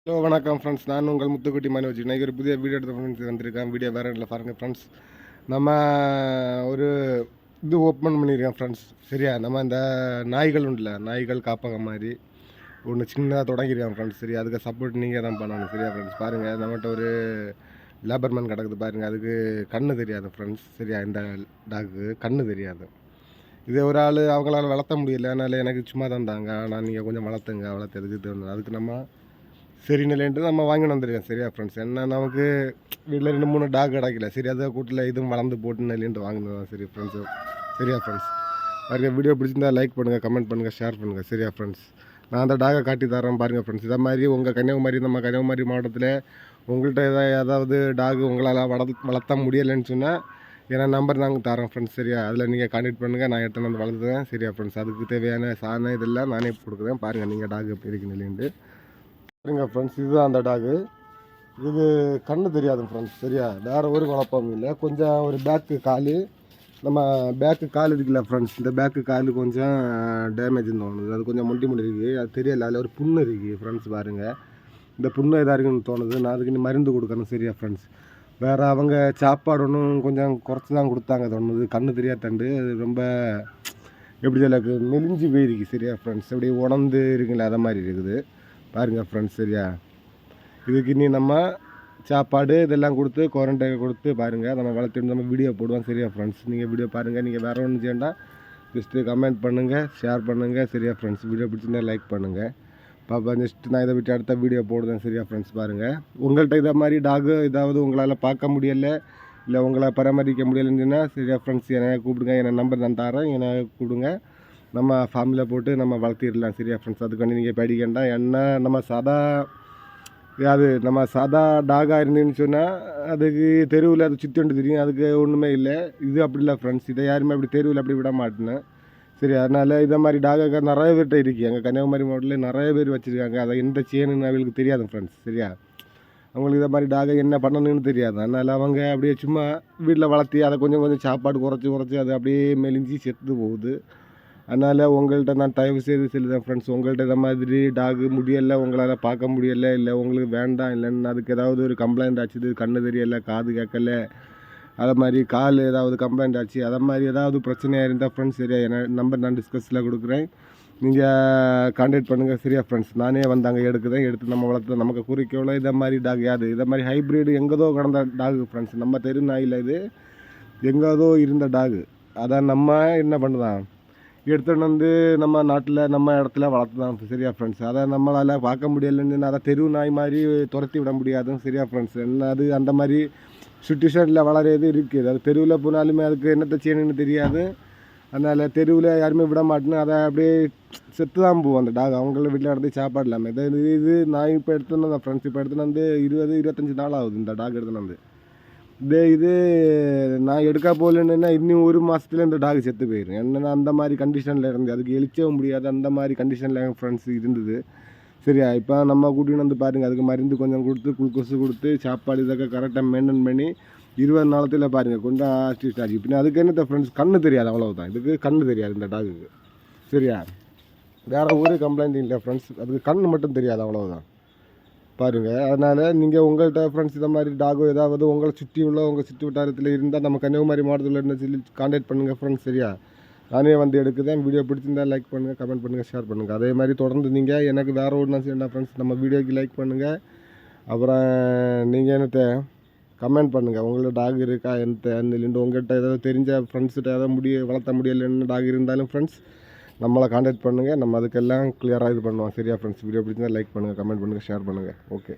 Hello வணக்கம் friends, நான் உங்கள் முத்துக்குட்டி மனோஜ். இன்றைக்கி ஒரு புதிய வீடியோ எடுத்து ஃப்ரெண்ட்ஸ் வந்திருக்கேன். வீடியோ வேறு இல்லை பாருங்கள் ஃப்ரெண்ட்ஸ். நம்ம ஒரு இது ஓப்பன் பண்ணியிருக்கேன் ஃப்ரெண்ட்ஸ். சரியா, நம்ம இந்த நாய்கள் உண்டுல, நாய்கள் காப்பகம் மாதிரி ஒன்று சின்னதாக தொடங்கியிருக்கேன் ஃப்ரெண்ட்ஸ். சரியா, அதுக்கு சப்போர்ட் நீங்கள் தான் பண்ணணும். சரியா ஃப்ரெண்ட்ஸ், பாருங்கள் நம்மகிட்ட ஒரு லேபர்மேன் கிடக்குது பாருங்கள். அதுக்கு கண்ணு தெரியாது ஃப்ரெண்ட்ஸ். சரியா, இந்த டாக்கு கண்ணு தெரியாது. இது ஒரு ஆள் அவங்களால வளர்த்த முடியல, அதனால் எனக்கு சும்மா தந்தாங்க. ஆனால் நீங்கள் கொஞ்சம் வளர்த்துங்க, வளர்த்து தோணும். அதுக்கு நம்ம சரி நிலைன்ட்டு நம்ம வாங்கிட்டு வந்துருக்கேன். சரியா ஃப்ரெண்ட்ஸ், என்ன நமக்கு வீட்டில் 2-3 டாக் கிடைக்கல. சரி, அதை கூட்டில் இதுவும் வளர்ந்து போட்டு நிலைன்ட்டு வாங்கினது தான். சரி ஃப்ரெண்ட்ஸு, சரியா ஃப்ரெண்ட்ஸ், பாருங்கள் வீடியோ பிடிச்சிருந்தா லைக் பண்ணுங்கள், கமெண்ட் பண்ணுங்கள், ஷேர் பண்ணுங்கள். சரியா ஃப்ரெண்ட்ஸ், நான் அந்த டாகை காட்டி தரேன் பாருங்கள் ஃப்ரெண்ட்ஸ். இதை மாதிரி உங்கள் கன்னியாகுமரி, நம்ம கன்னியாகுமரி மாவட்டத்தில் உங்கள்கிட்ட ஏதாவது டாகு உங்களால் வளர்த்த முடியலைன்னு சொன்னால் ஏன்னா நம்பர் நாங்கள் தரோம் ஃப்ரெண்ட்ஸ். சரியா, அதில் நீங்கள் கான்டெக்ட் பண்ணுங்கள், நான் எடுத்து வந்து வளர்த்துறேன். சரியா ஃப்ரெண்ட்ஸ், அதுக்கு தேவையான சாதனை இதெல்லாம் நானே கொடுக்குறேன். பாருங்கள் நீங்கள் டாக் எப்படி இருக்கு நிலைன்ட்டு. சரிங்க ஃப்ரெண்ட்ஸ், இதுதான் அந்த டாகு. இது கண்ணு தெரியாது ஃப்ரெண்ட்ஸ். சரியா, வேறு ஒரு குழப்பமும் இல்லை. கொஞ்சம் ஒரு பேக்கு கால், நம்ம பேக்கு கால் இருக்குல்ல ஃப்ரெண்ட்ஸ், இந்த பேக்கு கால் கொஞ்சம் டேமேஜ்னு தோணுது. அது கொஞ்சம் முண்டி இருக்குது, அது தெரியல. அதில் ஒரு புண்ணு இருக்குது ஃப்ரெண்ட்ஸ். பாருங்கள், இந்த புண்ணு எதாக இருக்குன்னு தோணுது. நான் அதுக்கு இன்னும் மருந்து கொடுக்கணும். சரியா ஃப்ரெண்ட்ஸ், வேறு அவங்க சாப்பாடு ஒன்றும் கொஞ்சம் குறைச்சி தான் கொடுத்தாங்க தோணுது. கண்ணு தெரியாது தண்டு, அது ரொம்ப எப்படி சொல்லக்கு மெலிஞ்சு போயிருக்கு. சரியா ஃப்ரெண்ட்ஸ், அப்படியே உணர்ந்து இருக்குல்ல, அதை மாதிரி இருக்குது பாருங்கள் ஃப்ரெண்ட்ஸ். சரியா, இதுக்கு இனி நம்ம சாப்பாடு இதெல்லாம் கொடுத்து குவாரண்டைன் கொடுத்து பாருங்கள் நம்ம வளர்த்துட்டு நம்ம வீடியோ போடுவோம். சரியா ஃப்ரெண்ட்ஸ், நீங்கள் வீடியோ பாருங்கள். நீங்கள் வேறு ஒன்றும் செய்யண்டா, ஜஸ்ட்டு கமெண்ட் பண்ணுங்கள், ஷேர் பண்ணுங்கள். சரியா ஃப்ரெண்ட்ஸ், வீடியோ பிடிச்சிருந்தா லைக் பண்ணுங்கள். பாப்பா ஜஸ்ட்டு நான் இதை விட்டு அடுத்த வீடியோ போடுவேன். சரியா ஃப்ரெண்ட்ஸ், பாருங்கள் உங்கள்கிட்ட இதை மாதிரி டாகு ஏதாவது உங்களால் பார்க்க முடியலை, இல்லை உங்களை பராமரிக்க முடியலைன்னு. சரியா ஃப்ரெண்ட்ஸ், என்னை கூப்பிடுங்க. என்னை நம்பர் நான் தரேன், என்னை கூப்பிடுங்க. நம்ம ஃபேமிலியில் போட்டு நம்ம வளர்த்திடலாம். சரியா ஃப்ரெண்ட்ஸ், அதுக்காண்டி நீங்கள் படிக்கண்டா. என்ன நம்ம சாதா டாகாக இருந்துன்னு சொன்னால் அதுக்கு தெருவில் அது சுற்றி கொண்டு தெரியும், அதுக்கு ஒன்றுமே இல்லை. இது அப்படி இல்லை ஃப்ரெண்ட்ஸ், இதை யாருமே அப்படி தெருவில் அப்படி விட மாட்டேன்னு. சரி, அதனால் இதை மாதிரி டாகாக நிறைய பேர்கிட்ட இருக்குது. எங்கள் கன்னியாகுமரி மாவட்டத்தில் நிறைய பேர் வச்சுருக்காங்க. அதை எந்த செய்யணுன்னு அவங்களுக்கு தெரியாது ஃப்ரெண்ட்ஸ். சரியா, அவங்களுக்கு இதை மாதிரி டாகை என்ன பண்ணணும்னு தெரியாது. அதனால் அவங்க அப்படியே சும்மா வீட்டில் வளர்த்தி அதை கொஞ்சம் கொஞ்சம் சாப்பாடு குறைச்சி அது அப்படியே மெலிஞ்சி செத்து போகுது. அதனால் உங்கள்கிட்ட நான் தயவு செய்து சொல்லுறேன் ஃப்ரெண்ட்ஸ், உங்கள்கிட்ட இந்த மாதிரி டாகு முடியலை, உங்களால் பார்க்க முடியலை, இல்லை உங்களுக்கு வேண்டாம், இல்லைன்னு அதுக்கு ஏதாவது ஒரு கம்ப்ளைண்ட் ஆச்சுது, கண்ணு தெரியலை, காது கேட்கல, அதை மாதிரி கால் ஏதாவது கம்ப்ளைண்ட் ஆச்சு, அதை மாதிரி ஏதாவது பிரச்சனையாக இருந்தால் ஃப்ரெண்ட்ஸ், சரியா என்ன நம்பர் நான் டிஸ்கஸில் கொடுக்குறேன், நீங்கள் கான்டாக்ட் பண்ணுங்கள். சரியா ஃப்ரெண்ட்ஸ், நானே வந்து அங்கே எடுத்து நம்ம வளர்த்து நமக்கு குறிக்கோளோ இதை மாதிரி டாக் யாது இதை மாதிரி ஹைப்ரிட் எங்கேதோ கடந்த டாகு ஃப்ரெண்ட்ஸ். நம்ம தெரு நாயில் இது எங்கேதோ இருந்த டாகு, அதை நம்ம என்ன பண்ணுதான் எடுத்துகிட்டு வந்து நம்ம நாட்டில் நம்ம இடத்துல வளர்த்து தான். சரியா ஃப்ரெண்ட்ஸ், அதை நம்மளால் பார்க்க முடியலைன்னு அதை தெரு நாய் மாதிரி துரத்தி விட முடியாது. சரியா ஃப்ரெண்ட்ஸ், என்ன அது அந்த மாதிரி சுச்சுவேஷனில் வளரது இருக்குது. அது தெருவில் போனாலுமே அதுக்கு என்னத்தை செய்யணுன்னு தெரியாது. அதனால் தெருவில் யாருமே விட மாட்டேன்னு அதை அப்படியே செத்து தான் போவோம் அந்த டாக். அவங்கள வீட்டில் இடத்து சாப்பாடு இல்லாமல் இது நான் இப்போ எடுத்துன்னு வந்தேன் ஃப்ரெண்ட்ஸ். இப்போ எடுத்துன்னு வந்து 20-25 நாள் ஆகுது இந்த டாக் எடுத்துன்னு வந்து. இது நான் எடுக்க போகலன்னா இன்னும் ஒரு மாதத்துல இந்த டாக் செத்து போயிடும். என்னென்னா அந்த மாதிரி கண்டிஷனில் இருந்து அதுக்கு எழுச்சவும் முடியாது, அந்த மாதிரி கண்டிஷனில் எங்கள் ஃப்ரெண்ட்ஸ் இருந்தது. சரியா, இப்போ நம்ம கூட்டின்னு வந்து பாருங்கள், அதுக்கு மருந்து கொஞ்சம் கொடுத்து குளுக்கோஸு கொடுத்து சாப்பாடு இதொക്കെ கரெக்டாக மெயின்டைன் பண்ணி 20 நாளத்தில் பாருங்கள் கொஞ்சம் ஆஸ்டிஸ்ட் ஆச்சு. பின்ன அதுக்கு என்னத்த ஃப்ரெண்ட்ஸ், கண்ணு தெரியாது, அவ்வளோதான். இதுக்கு கண்ணு தெரியாது இந்த டாகுக்கு. சரியா, வேறு ஒரு கம்ப்ளைண்ட் இல்லை ஃப்ரெண்ட்ஸ், அதுக்கு கண்ணு மட்டும் தெரியாது, அவ்வளோதான். பாருங்கள், அதனால் நீங்கள் உங்கள்கிட்ட ஃப்ரெண்ட்ஸ் இந்த மாதிரி டாகோ ஏதாவது உங்களை சுற்றி உள்ள உங்கள் சுற்றி வட்டாரத்தில் இருந்தால் நம்ம கன்னியாகுமரி மாவட்டத்தில் இருந்து சொல்லி கான்டாக்ட் பண்ணுங்கள் ஃப்ரெண்ட்ஸ். சரியா, நானே வந்து எடுக்குதேன். வீடியோ பிடிச்சிருந்தால் லைக் பண்ணுங்கள், கமெண்ட் பண்ணுங்கள், ஷேர் பண்ணுங்கள். அதே மாதிரி தொடர்ந்து நீங்கள் எனக்கு வேறு ஒன்று செய்யணும் ஃப்ரெண்ட்ஸ், நம்ம வீடியோக்கு லைக் பண்ணுங்கள். அப்புறம் நீங்கள் என்னத்தை கமெண்ட் பண்ணுங்கள், உங்களோட டாக் இருக்கா இல்லைன்ட்டு உங்கள்கிட்ட ஏதாவது தெரிஞ்ச ஃப்ரெண்ட்ஸ்கிட்ட ஏதாவது வளர்த்த முடியலைன்னு டாக் இருந்தாலும் ஃப்ரெண்ட்ஸ் நம்மளை கான்டாக்ட் பண்ணுங்கள். நம்ம அதுக்கெல்லாம் கிளியராக இது பண்ணுவோம். சரியா ஃப்ரெண்ட்ஸ், வீடியோ பிடிச்சிருந்தால் லைக் பண்ணுங்கள், கமெண்ட் பண்ணுங்கள், ஷேர் பண்ணுங்கள். ஓகே.